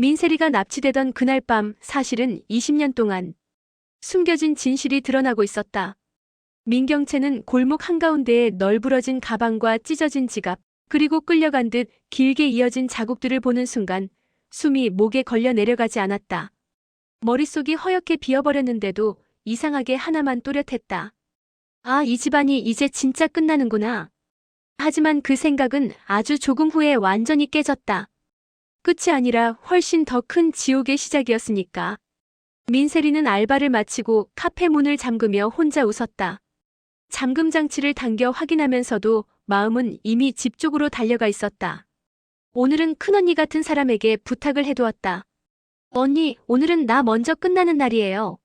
민세리가 납치되던 그날 밤 사실은 20년 동안 숨겨진 진실이 드러나고 있었다. 민경채는 골목 한가운데에 널브러진 가방과 찢어진 지갑, 그리고 끌려간 듯 길게 이어진 자국들을 보는 순간 숨이 목에 걸려 내려가지 않았다. 머릿속이 허옇게 비어버렸는데도 이상하게 하나만 또렷했다. 아, 이 집안이 이제 진짜 끝나는구나. 하지만 그 생각은 아주 조금 후에 완전히 깨졌다. 끝이 아니라 훨씬 더 큰 지옥의 시작이었으니까. 민세리는 알바를 마치고 카페 문을 잠그며 혼자 웃었다. 잠금 장치를 당겨 확인하면서도 마음은 이미 집 쪽으로 달려가 있었다. 오늘은 큰언니 같은 사람에게 부탁을 해두었다. 언니, 오늘은 나 먼저 끝나는 날이에요.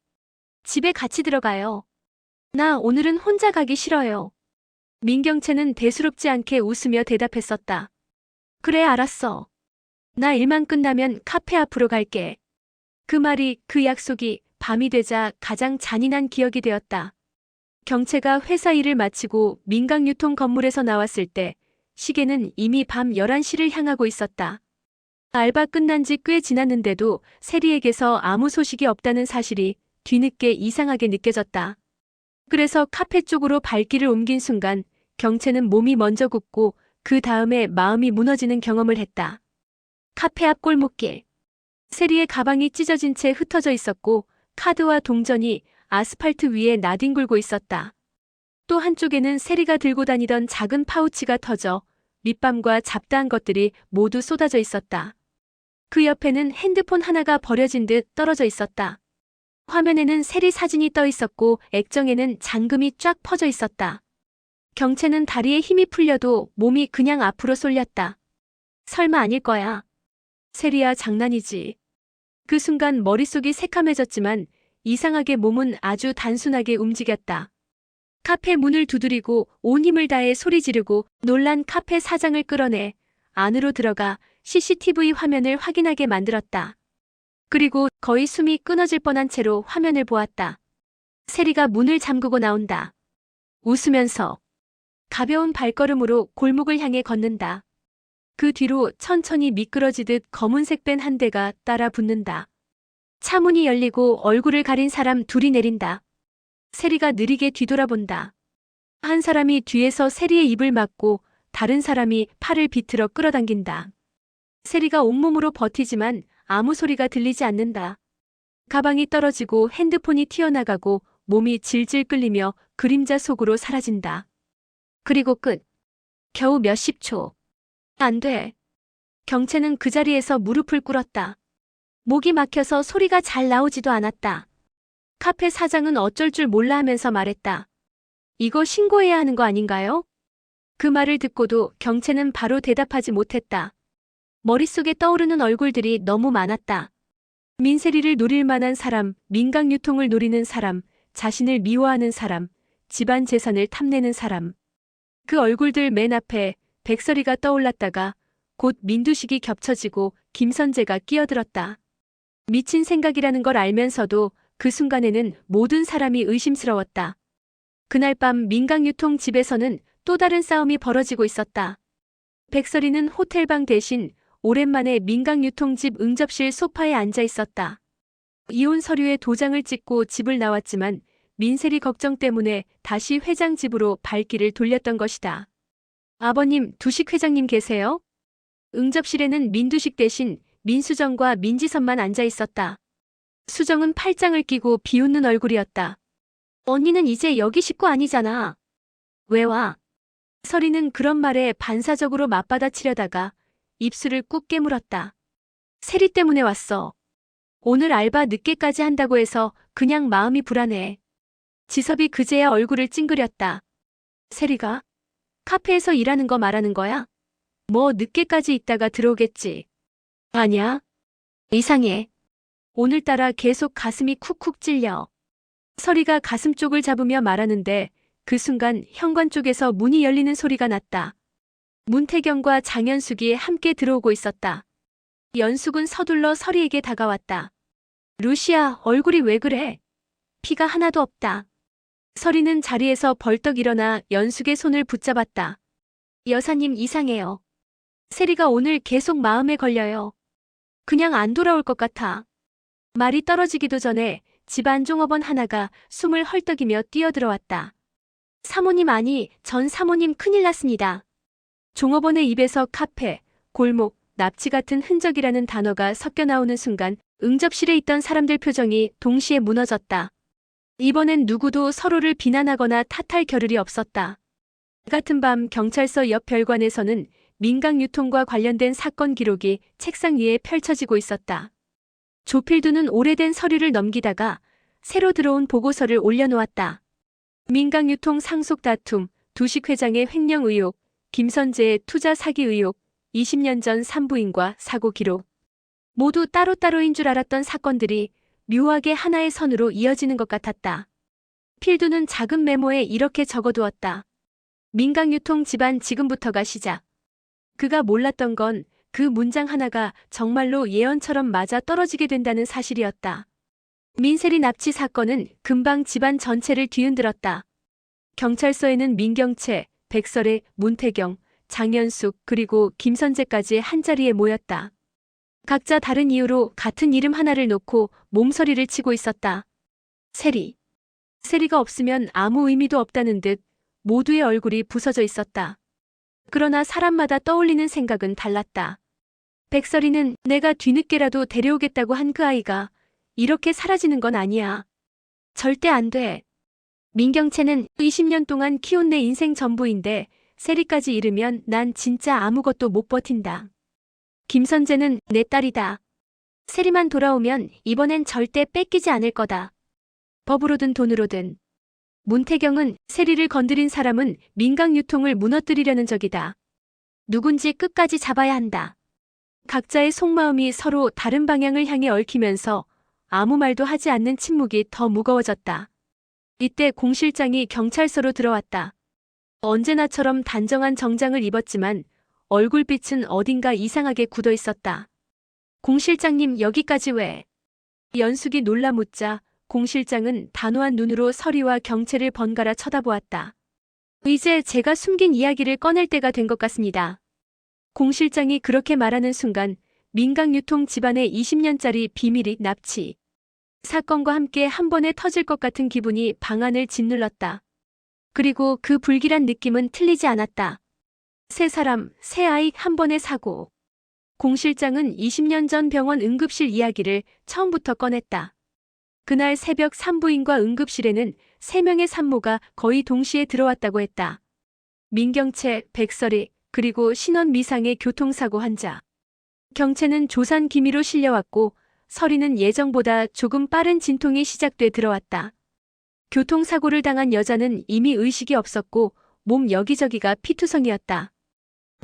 집에 같이 들어가요. 나 오늘은 혼자 가기 싫어요. 민경채는 대수롭지 않게 웃으며 대답했었다. 그래, 알았어. 나 일만 끝나면 카페 앞으로 갈게. 그 말이, 그 약속이 밤이 되자 가장 잔인한 기억이 되었다. 경채가 회사 일을 마치고 민강유통 건물에서 나왔을 때 시계는 이미 밤 11시를 향하고 있었다. 알바 끝난 지 꽤 지났는데도 세리에게서 아무 소식이 없다는 사실이 뒤늦게 이상하게 느껴졌다. 그래서 카페 쪽으로 발길을 옮긴 순간 경채는 몸이 먼저 굳고 그 다음에 마음이 무너지는 경험을 했다. 카페 앞 골목길. 세리의 가방이 찢어진 채 흩어져 있었고 카드와 동전이 아스팔트 위에 나뒹굴고 있었다. 또 한쪽에는 세리가 들고 다니던 작은 파우치가 터져 립밤과 잡다한 것들이 모두 쏟아져 있었다. 그 옆에는 핸드폰 하나가 버려진 듯 떨어져 있었다. 화면에는 세리 사진이 떠 있었고 액정에는 잔금이 쫙 퍼져 있었다. 경채는 다리에 힘이 풀려도 몸이 그냥 앞으로 쏠렸다. 설마 아닐 거야. 세리야, 장난이지. 그 순간 머릿속이 새카매졌지만 이상하게 몸은 아주 단순하게 움직였다. 카페 문을 두드리고 온 힘을 다해 소리 지르고 놀란 카페 사장을 끌어내 안으로 들어가 CCTV 화면을 확인하게 만들었다. 그리고 거의 숨이 끊어질 뻔한 채로 화면을 보았다. 세리가 문을 잠그고 나온다. 웃으면서 가벼운 발걸음으로 골목을 향해 걷는다. 그 뒤로 천천히 미끄러지듯 검은색 밴 한 대가 따라 붙는다. 차문이 열리고 얼굴을 가린 사람 둘이 내린다. 세리가 느리게 뒤돌아본다. 한 사람이 뒤에서 세리의 입을 막고 다른 사람이 팔을 비틀어 끌어당긴다. 세리가 온몸으로 버티지만 아무 소리가 들리지 않는다. 가방이 떨어지고 핸드폰이 튀어나가고 몸이 질질 끌리며 그림자 속으로 사라진다. 그리고 끝. 겨우 몇십 초. 안 돼. 경채는 그 자리에서 무릎을 꿇었다. 목이 막혀서 소리가 잘 나오지도 않았다. 카페 사장은 어쩔 줄 몰라 하면서 말했다. 이거 신고해야 하는 거 아닌가요? 그 말을 듣고도 경채는 바로 대답하지 못했다. 머릿속에 떠오르는 얼굴들이 너무 많았다. 민세리를 노릴 만한 사람, 민강유통을 노리는 사람, 자신을 미워하는 사람, 집안 재산을 탐내는 사람. 그 얼굴들 맨 앞에 백설이가 떠올랐다가 곧 민두식이 겹쳐지고 김선재가 끼어들었다. 미친 생각이라는 걸 알면서도 그 순간에는 모든 사람이 의심스러웠다. 그날 밤 민강유통 집에서는 또 다른 싸움이 벌어지고 있었다. 백설이는 호텔방 대신 오랜만에 민강유통집 응접실 소파에 앉아 있었다. 이혼 서류에 도장을 찍고 집을 나왔지만 민세리 걱정 때문에 다시 회장 집으로 발길을 돌렸던 것이다. 아버님, 두식 회장님 계세요? 응접실에는 민두식 대신 민수정과 민지선만 앉아 있었다. 수정은 팔짱을 끼고 비웃는 얼굴이었다. 언니는 이제 여기 식구 아니잖아. 왜 와? 설이는 그런 말에 반사적으로 맞받아치려다가 입술을 꾹 깨물었다. 세리 때문에 왔어. 오늘 알바 늦게까지 한다고 해서 그냥 마음이 불안해. 지섭이 그제야 얼굴을 찡그렸다. 세리가? 카페에서 일하는 거 말하는 거야? 뭐 늦게까지 있다가 들어오겠지. 아니야. 이상해. 오늘따라 계속 가슴이 쿡쿡 찔려. 설이가 가슴 쪽을 잡으며 말하는데 그 순간 현관 쪽에서 문이 열리는 소리가 났다. 문태경과 장연숙이 함께 들어오고 있었다. 연숙은 서둘러 설이에게 다가왔다. 루시야, 얼굴이 왜 그래? 피가 하나도 없다. 설이는 자리에서 벌떡 일어나 연숙의 손을 붙잡았다. 여사님, 이상해요. 세리가 오늘 계속 마음에 걸려요. 그냥 안 돌아올 것 같아. 말이 떨어지기도 전에 집안 종업원 하나가 숨을 헐떡이며 뛰어들어왔다. 사모님 아니, 전 사모님 큰일 났습니다. 종업원의 입에서 카페, 골목, 납치 같은 흔적이라는 단어가 섞여 나오는 순간 응접실에 있던 사람들 표정이 동시에 무너졌다. 이번엔 누구도 서로를 비난하거나 탓할 겨를이 없었다. 같은 밤 경찰서 옆 별관에서는 민강 유통과 관련된 사건 기록이 책상 위에 펼쳐지고 있었다. 조필두는 오래된 서류를 넘기다가 새로 들어온 보고서를 올려놓았다. 민강 유통 상속 다툼, 두식 회장의 횡령 의혹, 김선재의 투자 사기 의혹, 20년 전 산부인과 사고 기록. 모두 따로따로인 줄 알았던 사건들이 묘하게 하나의 선으로 이어지는 것 같았다. 필두는 작은 메모에 이렇게 적어두었다. 민강유통 집안 지금부터가 시작. 그가 몰랐던 건 그 문장 하나가 정말로 예언처럼 맞아 떨어지게 된다는 사실이었다. 민세리 납치 사건은 금방 집안 전체를 뒤흔들었다. 경찰서에는 민경채, 백설의, 문태경, 장현숙 그리고 김선재까지 한자리에 모였다. 각자 다른 이유로 같은 이름 하나를 놓고 몸서리를 치고 있었다. 세리. 세리가 없으면 아무 의미도 없다는 듯 모두의 얼굴이 부서져 있었다. 그러나 사람마다 떠올리는 생각은 달랐다. 백설이는 내가 뒤늦게라도 데려오겠다고 한 그 아이가 이렇게 사라지는 건 아니야. 절대 안 돼. 민경채는 20년 동안 키운 내 인생 전부인데 세리까지 잃으면 난 진짜 아무것도 못 버틴다. 김선재는 내 딸이다. 세리만 돌아오면 이번엔 절대 뺏기지 않을 거다. 법으로든 돈으로든. 문태경은 세리를 건드린 사람은 민강유통을 무너뜨리려는 적이다. 누군지 끝까지 잡아야 한다. 각자의 속마음이 서로 다른 방향을 향해 얽히면서 아무 말도 하지 않는 침묵이 더 무거워졌다. 이때 공 실장이 경찰서로 들어왔다. 언제나처럼 단정한 정장을 입었지만 얼굴빛은 어딘가 이상하게 굳어 있었다. 공 실장님 여기까지 왜? 연숙이 놀라 묻자 공 실장은 단호한 눈으로 서리와 경채를 번갈아 쳐다보았다. 이제 제가 숨긴 이야기를 꺼낼 때가 된 것 같습니다. 공 실장이 그렇게 말하는 순간 민강유통 집안의 20년짜리 비밀이 납치 사건과 함께 한 번에 터질 것 같은 기분이 방안을 짓눌렀다. 그리고 그 불길한 느낌은 틀리지 않았다. 세 사람, 세 아이 한 번의 사고. 공 실장은 20년 전 병원 응급실 이야기를 처음부터 꺼냈다. 그날 새벽 산부인과 응급실에는 3명의 산모가 거의 동시에 들어왔다고 했다. 민경채, 백설이, 그리고 신원 미상의 교통사고 환자. 경채는 조산 기미로 실려왔고 설이는 예정보다 조금 빠른 진통이 시작돼 들어왔다. 교통사고를 당한 여자는 이미 의식이 없었고 몸 여기저기가 피투성이었다.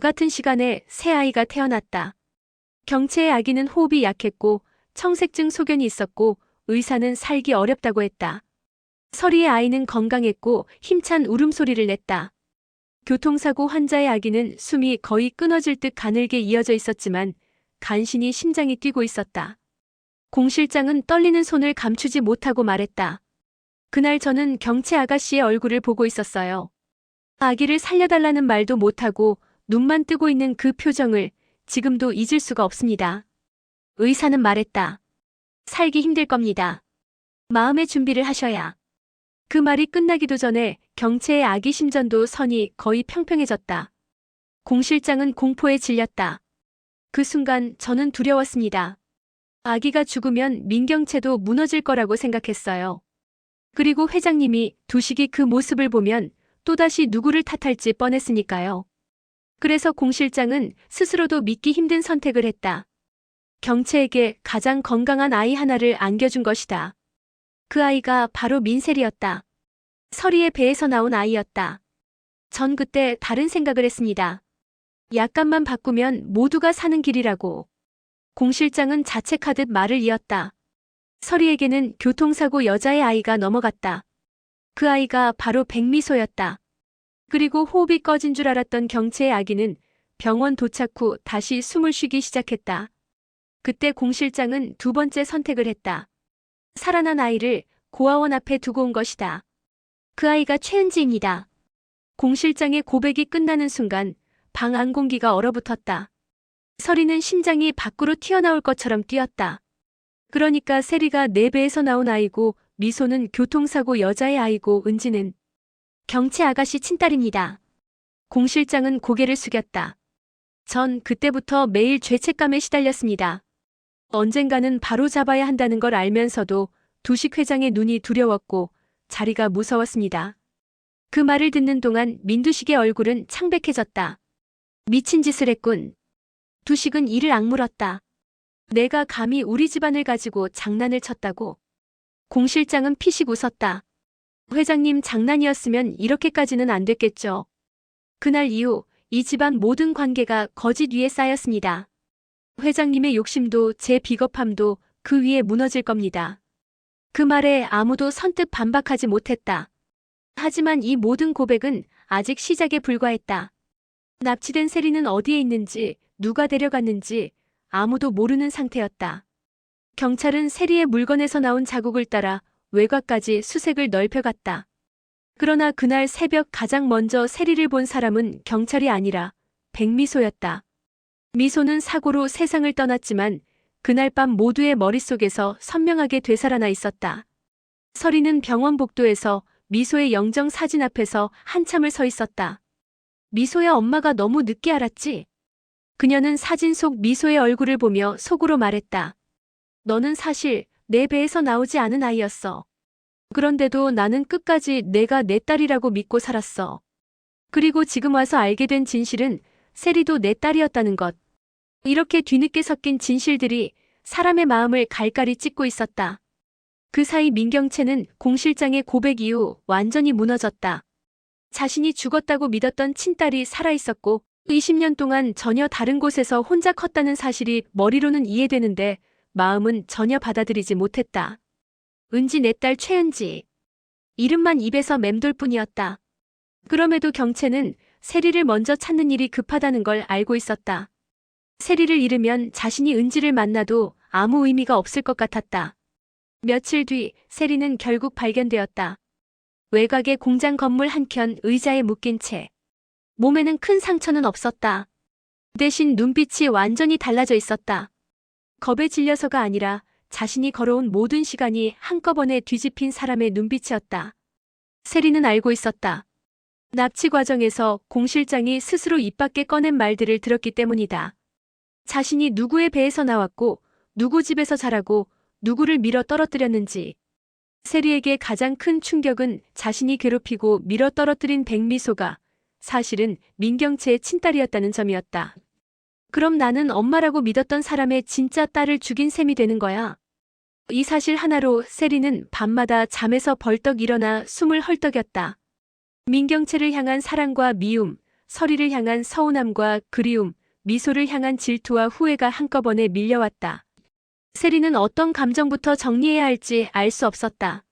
같은 시간에 새 아이가 태어났다. 경채의 아기는 호흡이 약했고 청색증 소견이 있었고 의사는 살기 어렵다고 했다. 설이의 아이는 건강했고 힘찬 울음소리를 냈다. 교통사고 환자의 아기는 숨이 거의 끊어질 듯 가늘게 이어져 있었지만 간신히 심장이 뛰고 있었다. 공 실장은 떨리는 손을 감추지 못하고 말했다. 그날 저는 경채 아가씨의 얼굴을 보고 있었어요. 아기를 살려달라는 말도 못하고 눈만 뜨고 있는 그 표정을 지금도 잊을 수가 없습니다. 의사는 말했다. 살기 힘들 겁니다. 마음의 준비를 하셔야. 그 말이 끝나기도 전에 경채의 아기 심전도 선이 거의 평평해졌다. 공 실장은 공포에 질렸다. 그 순간 저는 두려웠습니다. 아기가 죽으면 민경채도 무너질 거라고 생각했어요. 그리고 회장님이 두식이 그 모습을 보면 또다시 누구를 탓할지 뻔했으니까요. 그래서 공 실장은 스스로도 믿기 힘든 선택을 했다. 경채에게 가장 건강한 아이 하나를 안겨준 것이다. 그 아이가 바로 민셀이었다. 설이의 배에서 나온 아이였다. 전 그때 다른 생각을 했습니다. 약간만 바꾸면 모두가 사는 길이라고. 공 실장은 자책하듯 말을 이었다. 설이에게는 교통사고 여자의 아이가 넘어갔다. 그 아이가 바로 백미소였다. 그리고 호흡이 꺼진 줄 알았던 경채의 아기는 병원 도착 후 다시 숨을 쉬기 시작했다. 그때 공 실장은 두 번째 선택을 했다. 살아난 아이를 고아원 앞에 두고 온 것이다. 그 아이가 최은지입니다. 공 실장의 고백이 끝나는 순간 방 안 공기가 얼어붙었다. 서리는 심장이 밖으로 튀어나올 것처럼 뛰었다. 그러니까 세리가 내 배에서 나온 아이고, 미소는 교통사고 여자의 아이고, 은지는 경채 아가씨 친딸입니다. 공 실장은 고개를 숙였다. 전 그때부터 매일 죄책감에 시달렸습니다. 언젠가는 바로 잡아야 한다는 걸 알면서도 두식 회장의 눈이 두려웠고 자리가 무서웠습니다. 그 말을 듣는 동안 민두식의 얼굴은 창백해졌다. 미친 짓을 했군. 두식은 이를 악물었다. 내가 감히 우리 집안을 가지고 장난을 쳤다고. 공 실장은 피식 웃었다. 회장님 장난이었으면 이렇게까지는 안 됐겠죠. 그날 이후 이 집안 모든 관계가 거짓 위에 쌓였습니다. 회장님의 욕심도 제 비겁함도 그 위에 무너질 겁니다. 그 말에 아무도 선뜻 반박하지 못했다. 하지만 이 모든 고백은 아직 시작에 불과했다. 납치된 세리는 어디에 있는지, 누가 데려갔는지 아무도 모르는 상태였다. 경찰은 세리의 물건에서 나온 자국을 따라 외곽까지 수색을 넓혀갔다. 그러나 그날 새벽 가장 먼저 세리를 본 사람은 경찰이 아니라 백미소였다. 미소는 사고로 세상을 떠났지만 그날 밤 모두의 머릿속에서 선명하게 되살아나 있었다. 서리는 병원 복도에서 미소의 영정 사진 앞에서 한참을 서 있었다. 미소야, 엄마가 너무 늦게 알았지? 그녀는 사진 속 미소의 얼굴을 보며 속으로 말했다. 너는 사실 내 배에서 나오지 않은 아이였어. 그런데도 나는 끝까지 내가 내 딸이라고 믿고 살았어. 그리고 지금 와서 알게 된 진실은 세리도 내 딸이었다는 것. 이렇게 뒤늦게 섞인 진실들이 사람의 마음을 갈갈이 찢고 있었다. 그 사이 민경채는 공 실장의 고백 이후 완전히 무너졌다. 자신이 죽었다고 믿었던 친딸이 살아있었고 20년 동안 전혀 다른 곳에서 혼자 컸다는 사실이 머리로는 이해되는데 마음은 전혀 받아들이지 못했다. 은지 내 딸 최은지. 이름만 입에서 맴돌 뿐이었다. 그럼에도 경채는 세리를 먼저 찾는 일이 급하다는 걸 알고 있었다. 세리를 잃으면 자신이 은지를 만나도 아무 의미가 없을 것 같았다. 며칠 뒤 세리는 결국 발견되었다. 외곽의 공장 건물 한켠 의자에 묶인 채. 몸에는 큰 상처는 없었다. 대신 눈빛이 완전히 달라져 있었다. 겁에 질려서가 아니라 자신이 걸어온 모든 시간이 한꺼번에 뒤집힌 사람의 눈빛이었다. 세리는 알고 있었다. 납치 과정에서 공 실장이 스스로 입 밖에 꺼낸 말들을 들었기 때문이다. 자신이 누구의 배에서 나왔고 누구 집에서 자라고 누구를 밀어 떨어뜨렸는지. 세리에게 가장 큰 충격은 자신이 괴롭히고 밀어 떨어뜨린 백미소가 사실은 민경채의 친딸이었다는 점이었다. 그럼 나는 엄마라고 믿었던 사람의 진짜 딸을 죽인 셈이 되는 거야. 이 사실 하나로 세리는 밤마다 잠에서 벌떡 일어나 숨을 헐떡였다. 민경채를 향한 사랑과 미움, 서리를 향한 서운함과 그리움, 미소를 향한 질투와 후회가 한꺼번에 밀려왔다. 세리는 어떤 감정부터 정리해야 할지 알 수 없었다.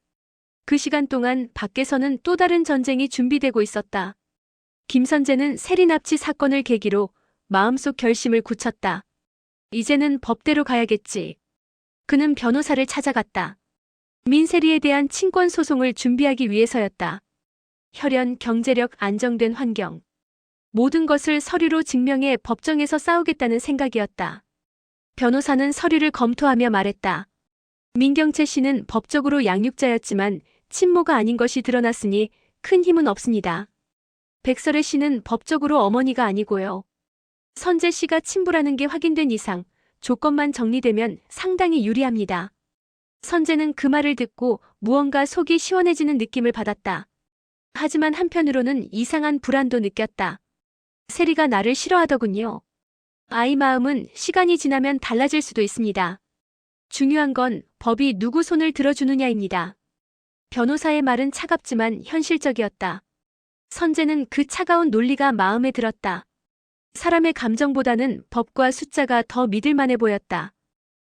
그 시간 동안 밖에서는 또 다른 전쟁이 준비되고 있었다. 김선재는 세리 납치 사건을 계기로 마음속 결심을 굳혔다. 이제는 법대로 가야겠지. 그는 변호사를 찾아갔다. 민세리에 대한 친권 소송을 준비하기 위해서였다. 혈연, 경제력, 안정된 환경. 모든 것을 서류로 증명해 법정에서 싸우겠다는 생각이었다. 변호사는 서류를 검토하며 말했다. 민경채 씨는 법적으로 양육자였지만 친모가 아닌 것이 드러났으니 큰 힘은 없습니다. 백설혜 씨는 법적으로 어머니가 아니고요. 선재 씨가 친부라는 게 확인된 이상 조건만 정리되면 상당히 유리합니다. 선재는 그 말을 듣고 무언가 속이 시원해지는 느낌을 받았다. 하지만 한편으로는 이상한 불안도 느꼈다. 세리가 나를 싫어하더군요. 아이 마음은 시간이 지나면 달라질 수도 있습니다. 중요한 건 법이 누구 손을 들어주느냐입니다. 변호사의 말은 차갑지만 현실적이었다. 선재는 그 차가운 논리가 마음에 들었다. 사람의 감정보다는 법과 숫자가 더 믿을만해 보였다.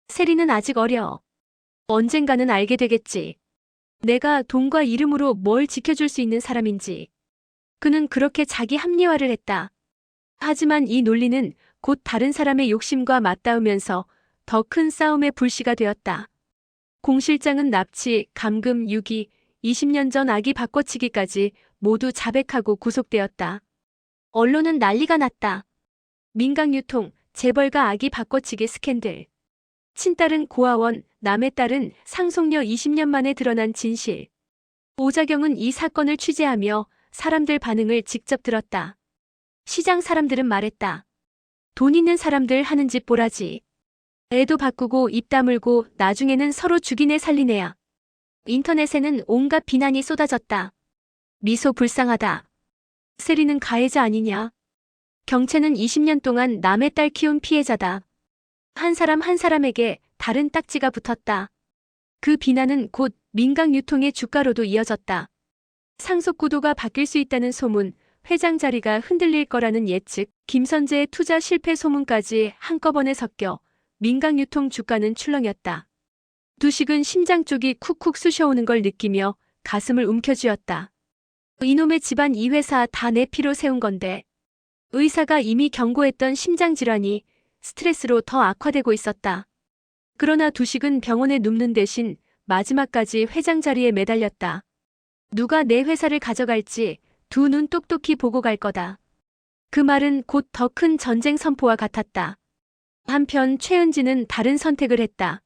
세리는 아직 어려. 언젠가는 알게 되겠지. 내가 돈과 이름으로 뭘 지켜줄 수 있는 사람인지. 그는 그렇게 자기 합리화를 했다. 하지만 이 논리는 곧 다른 사람의 욕심과 맞닿으면서 더 큰 싸움의 불씨가 되었다. 공 실장은 납치, 감금, 유기, 20년 전 아기 바꿔치기까지 모두 자백하고 구속되었다. 언론은 난리가 났다. 민간유통, 재벌가 아기 바꿔치기 스캔들. 친딸은 고아원, 남의 딸은 상속녀 20년 만에 드러난 진실. 오자경은 이 사건을 취재하며 사람들 반응을 직접 들었다. 시장 사람들은 말했다. 돈 있는 사람들 하는 짓 보라지. 애도 바꾸고 입 다물고 나중에는 서로 죽이네 살리네야. 인터넷에는 온갖 비난이 쏟아졌다. 미소 불쌍하다. 세리는 가해자 아니냐. 경채는 20년 동안 남의 딸 키운 피해자다. 한 사람 한 사람에게 다른 딱지가 붙었다. 그 비난은 곧 민강 유통의 주가로도 이어졌다. 상속 구도가 바뀔 수 있다는 소문, 회장 자리가 흔들릴 거라는 예측, 김선재의 투자 실패 소문까지 한꺼번에 섞여 민강 유통 주가는 출렁였다. 두식은 심장 쪽이 쿡쿡 쑤셔오는 걸 느끼며 가슴을 움켜쥐었다. 이놈의 집안 이 회사 다 내 피로 세운 건데. 의사가 이미 경고했던 심장질환이 스트레스로 더 악화되고 있었다. 그러나 두식은 병원에 눕는 대신 마지막까지 회장 자리에 매달렸다. 누가 내 회사를 가져갈지 두 눈 똑똑히 보고 갈 거다. 그 말은 곧 더 큰 전쟁 선포와 같았다. 한편 최은지는 다른 선택을 했다.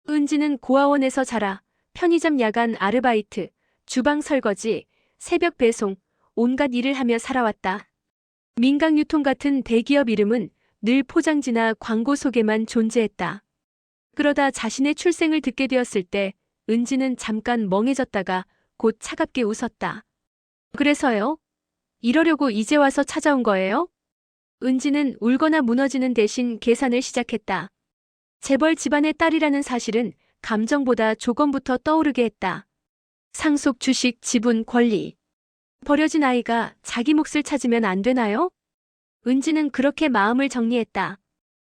은지는 고아원에서 자라 편의점 야간 아르바이트, 주방 설거지, 새벽 배송, 온갖 일을 하며 살아왔다. 민강유통 같은 대기업 이름은 늘 포장지나 광고 속에만 존재했다. 그러다 자신의 출생을 듣게 되었을 때 은지는 잠깐 멍해졌다가 곧 차갑게 웃었다. 그래서요? 이러려고 이제 와서 찾아온 거예요? 은지는 울거나 무너지는 대신 계산을 시작했다. 재벌 집안의 딸이라는 사실은 감정보다 조건부터 떠오르게 했다. 상속, 주식, 지분, 권리. 버려진 아이가 자기 몫을 찾으면 안 되나요? 은지는 그렇게 마음을 정리했다.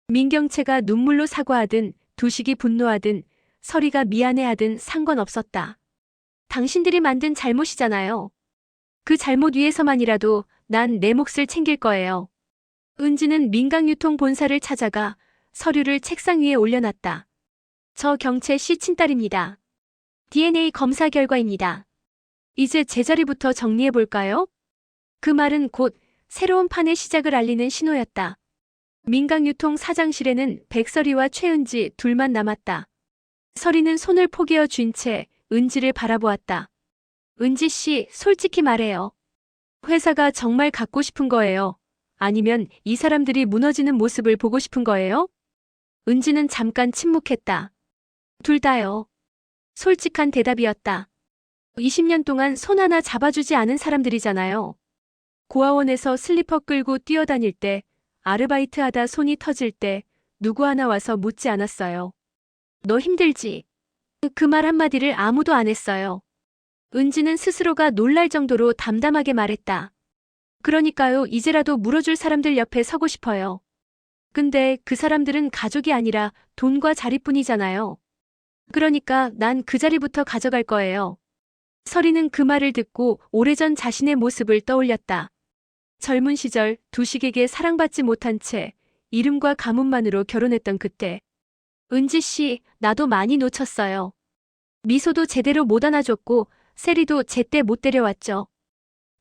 민경채가 눈물로 사과하든 두식이 분노하든 서리가 미안해하든 상관없었다. 당신들이 만든 잘못이잖아요. 그 잘못 위해서만이라도 난 내 몫을 챙길 거예요. 은지는 민강유통 본사를 찾아가 서류를 책상 위에 올려놨다. 저 경채 씨 친딸입니다. DNA 검사 결과입니다. 이제 제자리부터 정리해볼까요? 그 말은 곧 새로운 판의 시작을 알리는 신호였다. 민강유통 사장실에는 백설이와 최은지 둘만 남았다. 설이는 손을 포개어 쥔 채 은지를 바라보았다. 은지 씨, 솔직히 말해요. 회사가 정말 갖고 싶은 거예요? 아니면 이 사람들이 무너지는 모습을 보고 싶은 거예요? 은지는 잠깐 침묵했다. 둘 다요. 솔직한 대답이었다. 20년 동안 손 하나 잡아주지 않은 사람들이잖아요. 고아원에서 슬리퍼 끌고 뛰어다닐 때, 아르바이트 하다 손이 터질 때 누구 하나 와서 묻지 않았어요. 너 힘들지? 그 말 한마디를 아무도 안 했어요. 은지는 스스로가 놀랄 정도로 담담하게 말했다. 그러니까요, 이제라도 물어줄 사람들 옆에 서고 싶어요. 근데 그 사람들은 가족이 아니라 돈과 자리뿐이잖아요. 그러니까 난 그 자리부터 가져갈 거예요. 설이는 그 말을 듣고 오래전 자신의 모습을 떠올렸다. 젊은 시절 두식에게 사랑받지 못한 채 이름과 가문만으로 결혼했던 그때. 은지 씨, 나도 많이 놓쳤어요. 미소도 제대로 못 안아줬고 세리도 제때 못 데려왔죠.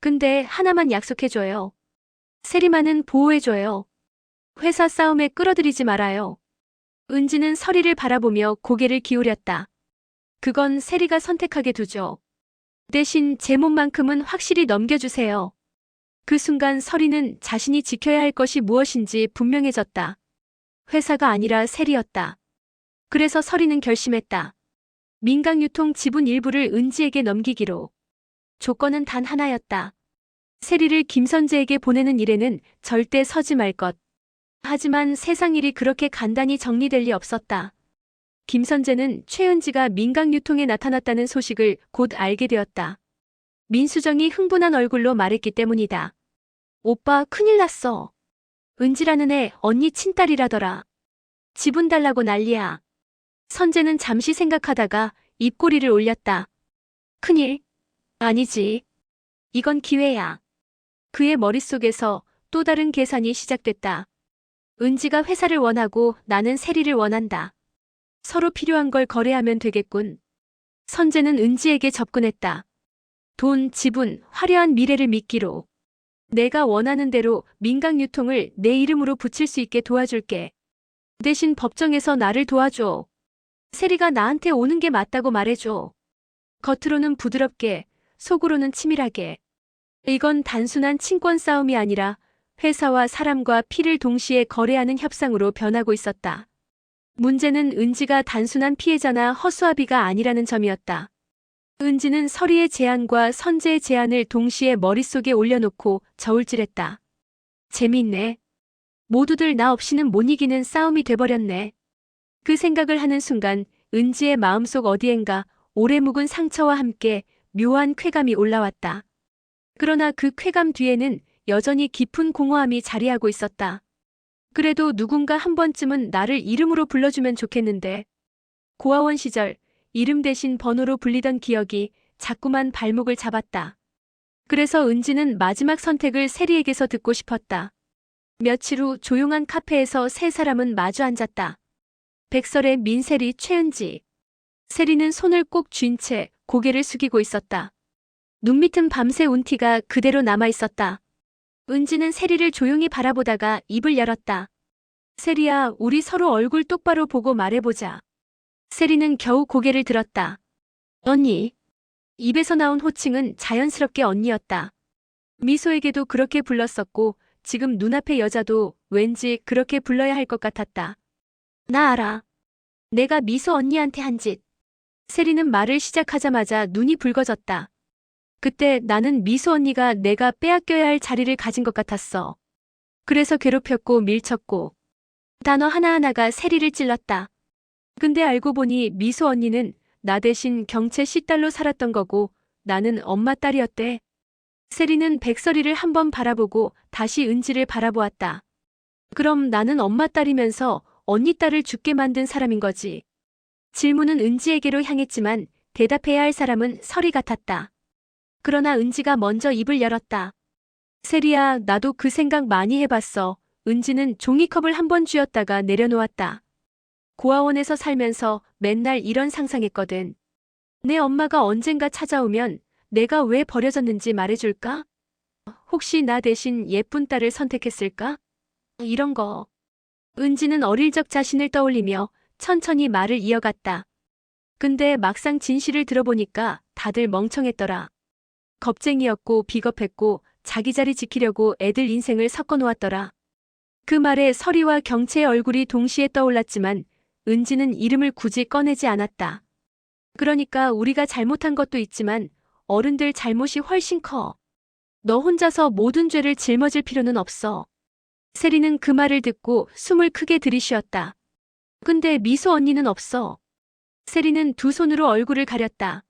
근데 하나만 약속해줘요. 세리만은 보호해줘요. 회사 싸움에 끌어들이지 말아요. 은지는 설이를 바라보며 고개를 기울였다. 그건 세리가 선택하게 두죠. 대신 제 몸만큼은 확실히 넘겨주세요. 그 순간 설이는 자신이 지켜야 할 것이 무엇인지 분명해졌다. 회사가 아니라 세리였다. 그래서 설이는 결심했다. 민강유통 지분 일부를 은지에게 넘기기로. 조건은 단 하나였다. 세리를 김선재에게 보내는 일에는 절대 서지 말 것. 하지만 세상 일이 그렇게 간단히 정리될 리 없었다. 김선재는 최은지가 민강유통에 나타났다는 소식을 곧 알게 되었다. 민수정이 흥분한 얼굴로 말했기 때문이다. 오빠 큰일 났어. 은지라는 애 언니 친딸이라더라. 지분 달라고 난리야. 선재는 잠시 생각하다가 입꼬리를 올렸다. 큰일? 아니지. 이건 기회야. 그의 머릿속에서 또 다른 계산이 시작됐다. 은지가 회사를 원하고 나는 세리를 원한다. 서로 필요한 걸 거래하면 되겠군. 선재는 은지에게 접근했다. 돈, 지분, 화려한 미래를 미끼로. 내가 원하는 대로 민각 유통을 내 이름으로 붙일 수 있게 도와줄게. 대신 법정에서 나를 도와줘. 세리가 나한테 오는 게 맞다고 말해줘. 겉으로는 부드럽게, 속으로는 치밀하게. 이건 단순한 친권 싸움이 아니라 회사와 사람과 피를 동시에 거래하는 협상으로 변하고 있었다. 문제는 은지가 단순한 피해자나 허수아비가 아니라는 점이었다. 은지는 서리의 제안과 선재의 제안을 동시에 머릿속에 올려놓고 저울질했다. 재미있네. 모두들 나 없이는 못 이기는 싸움이 돼버렸네. 그 생각을 하는 순간 은지의 마음속 어디엔가 오래 묵은 상처와 함께 묘한 쾌감이 올라왔다. 그러나 그 쾌감 뒤에는 여전히 깊은 공허함이 자리하고 있었다. 그래도 누군가 한 번쯤은 나를 이름으로 불러주면 좋겠는데. 고아원 시절 이름 대신 번호로 불리던 기억이 자꾸만 발목을 잡았다. 그래서 은지는 마지막 선택을 세리에게서 듣고 싶었다. 며칠 후 조용한 카페에서 세 사람은 마주 앉았다. 백설의 민세리, 최은지. 세리는 손을 꼭 쥔 채 고개를 숙이고 있었다. 눈밑은 밤새 운티가 그대로 남아있었다. 은지는 세리를 조용히 바라보다가 입을 열었다. 세리야, 우리 서로 얼굴 똑바로 보고 말해보자. 세리는 겨우 고개를 들었다. 언니. 입에서 나온 호칭은 자연스럽게 언니였다. 미소에게도 그렇게 불렀었고 지금 눈앞의 여자도 왠지 그렇게 불러야 할 것 같았다. 나 알아. 내가 미소 언니한테 한 짓. 세리는 말을 시작하자마자 눈이 붉어졌다. 그때 나는 미소 언니가 내가 빼앗겨야 할 자리를 가진 것 같았어. 그래서 괴롭혔고 밀쳤고. 단어 하나하나가 세리를 찔렀다. 근데 알고 보니 미소 언니는 나 대신 경채 씨딸로 살았던 거고 나는 엄마 딸이었대. 세리는 백설이를 한번 바라보고 다시 은지를 바라보았다. 그럼 나는 엄마 딸이면서 언니 딸을 죽게 만든 사람인 거지. 질문은 은지에게로 향했지만 대답해야 할 사람은 설이 같았다. 그러나 은지가 먼저 입을 열었다. 세리야, 나도 그 생각 많이 해봤어. 은지는 종이컵을 한 번 쥐었다가 내려놓았다. 고아원에서 살면서 맨날 이런 상상했거든. 내 엄마가 언젠가 찾아오면 내가 왜 버려졌는지 말해줄까? 혹시 나 대신 예쁜 딸을 선택했을까? 이런 거. 은지는 어릴 적 자신을 떠올리며 천천히 말을 이어갔다. 근데 막상 진실을 들어보니까 다들 멍청했더라. 겁쟁이였고 비겁했고 자기 자리 지키려고 애들 인생을 섞어놓았더라. 그 말에 설이와 경채의 얼굴이 동시에 떠올랐지만 은지는 이름을 굳이 꺼내지 않았다. 그러니까 우리가 잘못한 것도 있지만 어른들 잘못이 훨씬 커. 너 혼자서 모든 죄를 짊어질 필요는 없어. 세리는 그 말을 듣고 숨을 크게 들이쉬었다. 근데 미소 언니는 없어. 세리는 두 손으로 얼굴을 가렸다.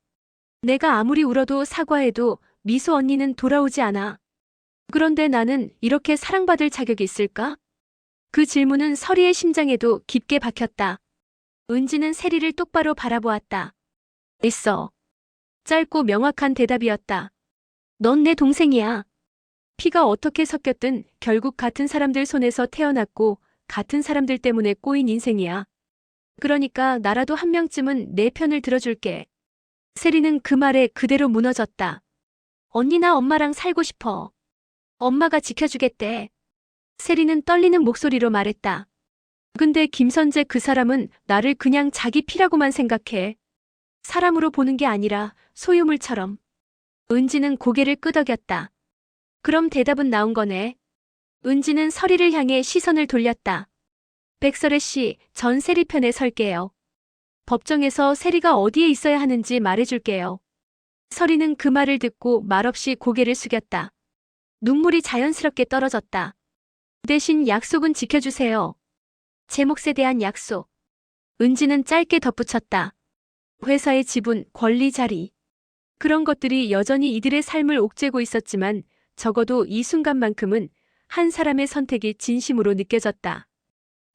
내가 아무리 울어도 사과해도 미소 언니는 돌아오지 않아. 그런데 나는 이렇게 사랑받을 자격이 있을까? 그 질문은 설이의 심장에도 깊게 박혔다. 은지는 세리를 똑바로 바라보았다. 있어. 짧고 명확한 대답이었다. 넌 내 동생이야. 피가 어떻게 섞였든 결국 같은 사람들 손에서 태어났고 같은 사람들 때문에 꼬인 인생이야. 그러니까 나라도 한 명쯤은 내 편을 들어줄게. 세리는 그 말에 그대로 무너졌다. 언니나 엄마랑 살고 싶어. 엄마가 지켜주겠대. 세리는 떨리는 목소리로 말했다. 근데 김선재 그 사람은 나를 그냥 자기 피라고만 생각해. 사람으로 보는 게 아니라 소유물처럼. 은지는 고개를 끄덕였다. 그럼 대답은 나온 거네. 은지는 설이를 향해 시선을 돌렸다. 백설의 씨, 전 세리 편에 설게요. 법정에서 세리가 어디에 있어야 하는지 말해줄게요. 설이는 그 말을 듣고 말없이 고개를 숙였다. 눈물이 자연스럽게 떨어졌다. 대신 약속은 지켜주세요. 제 몫에 대한 약속. 은지는 짧게 덧붙였다. 회사의 지분, 권리, 자리. 그런 것들이 여전히 이들의 삶을 옥죄고 있었지만 적어도 이 순간만큼은 한 사람의 선택이 진심으로 느껴졌다.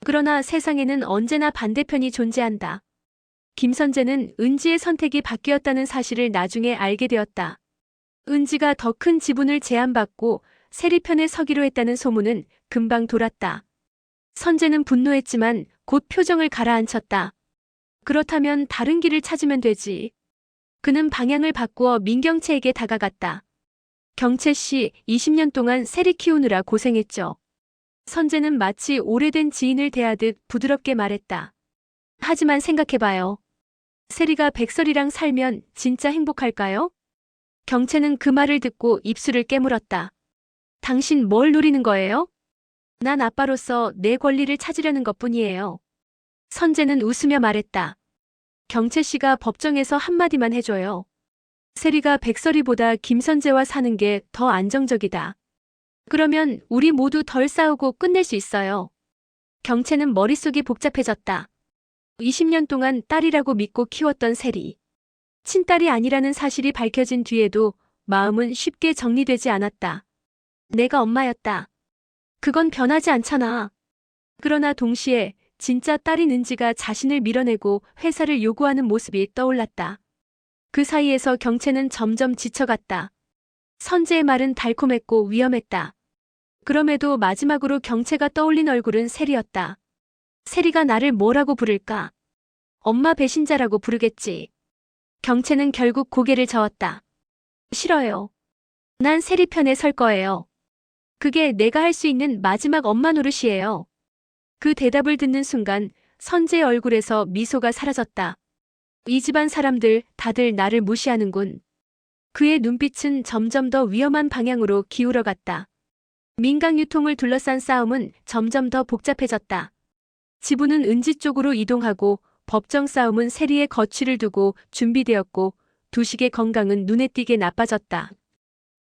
그러나 세상에는 언제나 반대편이 존재한다. 김선재는 은지의 선택이 바뀌었다는 사실을 나중에 알게 되었다. 은지가 더 큰 지분을 제안받고 세리 편에 서기로 했다는 소문은 금방 돌았다. 선재는 분노했지만 곧 표정을 가라앉혔다. 그렇다면 다른 길을 찾으면 되지. 그는 방향을 바꾸어 민경채에게 다가갔다. 경채 씨 20년 동안 세리 키우느라 고생했죠. 선재는 마치 오래된 지인을 대하듯 부드럽게 말했다. 하지만 생각해봐요. 세리가 백설이랑 살면 진짜 행복할까요? 경채는 그 말을 듣고 입술을 깨물었다. 당신 뭘 노리는 거예요? 난 아빠로서 내 권리를 찾으려는 것뿐이에요. 선재는 웃으며 말했다. 경채 씨가 법정에서 한마디만 해줘요. 세리가 백설이보다 김선재와 사는 게 더 안정적이다. 그러면 우리 모두 덜 싸우고 끝낼 수 있어요. 경채는 머릿속이 복잡해졌다. 20년 동안 딸이라고 믿고 키웠던 세리. 친딸이 아니라는 사실이 밝혀진 뒤에도 마음은 쉽게 정리되지 않았다. 내가 엄마였다. 그건 변하지 않잖아. 그러나 동시에 진짜 딸인 은지가 자신을 밀어내고 회사를 요구하는 모습이 떠올랐다. 그 사이에서 경채는 점점 지쳐갔다. 선재의 말은 달콤했고 위험했다. 그럼에도 마지막으로 경채가 떠올린 얼굴은 세리였다. 세리가 나를 뭐라고 부를까? 엄마 배신자라고 부르겠지. 경채는 결국 고개를 저었다. 싫어요. 난 세리 편에 설 거예요. 그게 내가 할 수 있는 마지막 엄마 노릇이에요. 그 대답을 듣는 순간 선재의 얼굴에서 미소가 사라졌다. 이 집안 사람들 다들 나를 무시하는군. 그의 눈빛은 점점 더 위험한 방향으로 기울어갔다. 민강 유통을 둘러싼 싸움은 점점 더 복잡해졌다. 지부는 은지 쪽으로 이동하고 법정 싸움은 세리의 거취를 두고 준비되었고 두식의 건강은 눈에 띄게 나빠졌다.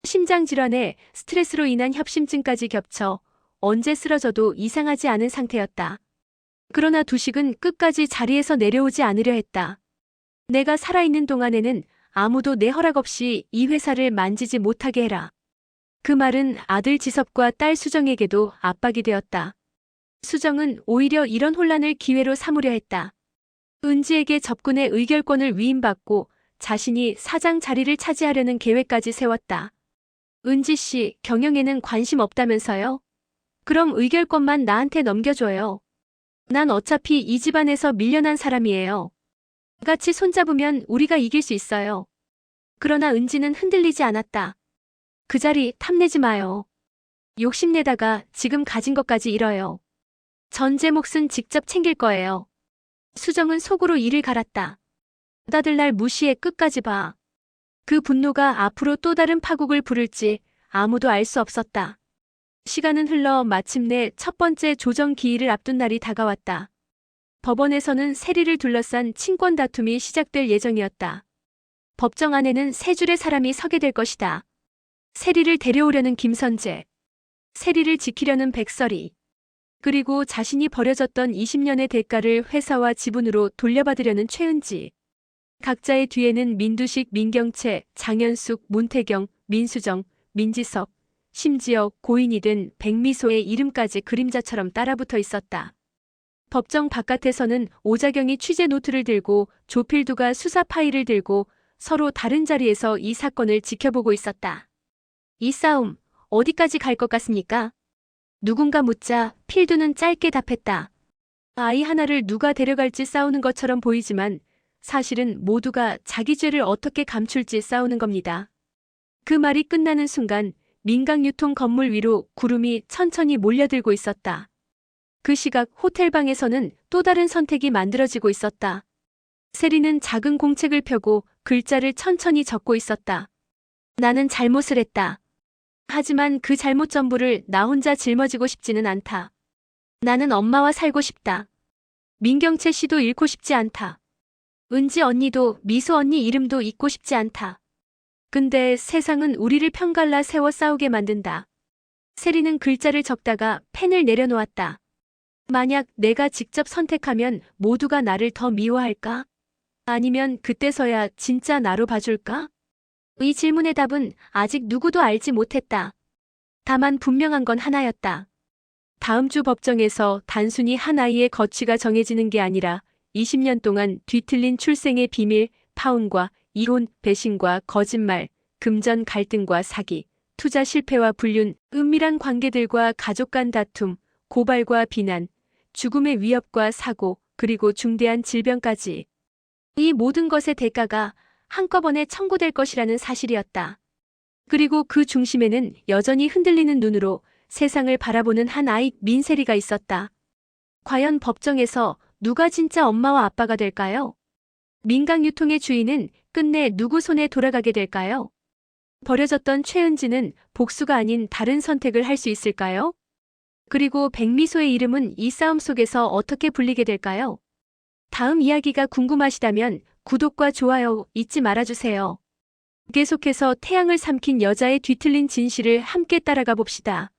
심장질환에 스트레스로 인한 협심증까지 겹쳐 언제 쓰러져도 이상하지 않은 상태였다. 그러나 두식은 끝까지 자리에서 내려오지 않으려 했다. 내가 살아있는 동안에는 아무도 내 허락 없이 이 회사를 만지지 못하게 해라. 그 말은 아들 지섭과 딸 수정에게도 압박이 되었다. 수정은 오히려 이런 혼란을 기회로 삼으려 했다. 은지에게 접근의 의결권을 위임받고 자신이 사장 자리를 차지하려는 계획까지 세웠다. 은지 씨, 경영에는 관심 없다면서요? 그럼 의결권만 나한테 넘겨줘요. 난 어차피 이 집안에서 밀려난 사람이에요. 같이 손잡으면 우리가 이길 수 있어요. 그러나 은지는 흔들리지 않았다. 그 자리 탐내지 마요. 욕심내다가 지금 가진 것까지 잃어요. 전제 몫은 직접 챙길 거예요. 수정은 속으로 이를 갈았다. 다들 날 무시해 끝까지 봐. 그 분노가 앞으로 또 다른 파국을 부를지 아무도 알 수 없었다. 시간은 흘러 마침내 첫 번째 조정 기일을 앞둔 날이 다가왔다. 법원에서는 세리를 둘러싼 친권 다툼이 시작될 예정이었다. 법정 안에는 세 줄의 사람이 서게 될 것이다. 세리를 데려오려는 김선재, 세리를 지키려는 백설이, 그리고 자신이 버려졌던 20년의 대가를 회사와 지분으로 돌려받으려는 최은지. 각자의 뒤에는 민두식, 민경채, 장현숙, 문태경, 민수정, 민지석, 심지어 고인이 된 백미소의 이름까지 그림자처럼 따라붙어 있었다. 법정 바깥에서는 오자경이 취재 노트를 들고 조필두가 수사 파일을 들고 서로 다른 자리에서 이 사건을 지켜보고 있었다. 이 싸움 어디까지 갈 것 같습니까? 누군가 묻자 필두는 짧게 답했다. 아이 하나를 누가 데려갈지 싸우는 것처럼 보이지만 사실은 모두가 자기 죄를 어떻게 감출지 싸우는 겁니다. 그 말이 끝나는 순간 민강유통 건물 위로 구름이 천천히 몰려들고 있었다. 그 시각 호텔방에서는 또 다른 선택이 만들어지고 있었다. 세리는 작은 공책을 펴고 글자를 천천히 적고 있었다. 나는 잘못을 했다. 하지만 그 잘못 전부를 나 혼자 짊어지고 싶지는 않다. 나는 엄마와 살고 싶다. 민경채 씨도 잃고 싶지 않다. 은지 언니도 미소 언니 이름도 잊고 싶지 않다. 근데 세상은 우리를 편갈라 세워 싸우게 만든다. 세리는 글자를 적다가 펜을 내려놓았다. 만약 내가 직접 선택하면 모두가 나를 더 미워할까? 아니면 그때서야 진짜 나로 봐줄까? 이 질문의 답은 아직 누구도 알지 못했다. 다만 분명한 건 하나였다. 다음 주 법정에서 단순히 한 아이의 거취가 정해지는 게 아니라 20년 동안 뒤틀린 출생의 비밀, 파혼과 이혼, 배신과 거짓말, 금전 갈등과 사기, 투자 실패와 불륜, 은밀한 관계들과 가족 간 다툼, 고발과 비난, 죽음의 위협과 사고, 그리고 중대한 질병까지. 이 모든 것의 대가가 한꺼번에 청구될 것이라는 사실이었다. 그리고 그 중심에는 여전히 흔들리는 눈으로 세상을 바라보는 한 아이 민세리가 있었다. 과연 법정에서 누가 진짜 엄마와 아빠가 될까요? 민강유통의 주인은 끝내 누구 손에 돌아가게 될까요? 버려졌던 최은지는 복수가 아닌 다른 선택을 할 수 있을까요? 그리고 백미소의 이름은 이 싸움 속에서 어떻게 불리게 될까요? 다음 이야기가 궁금하시다면 구독과 좋아요 잊지 말아주세요. 계속해서 태양을 삼킨 여자의 뒤틀린 진실을 함께 따라가 봅시다.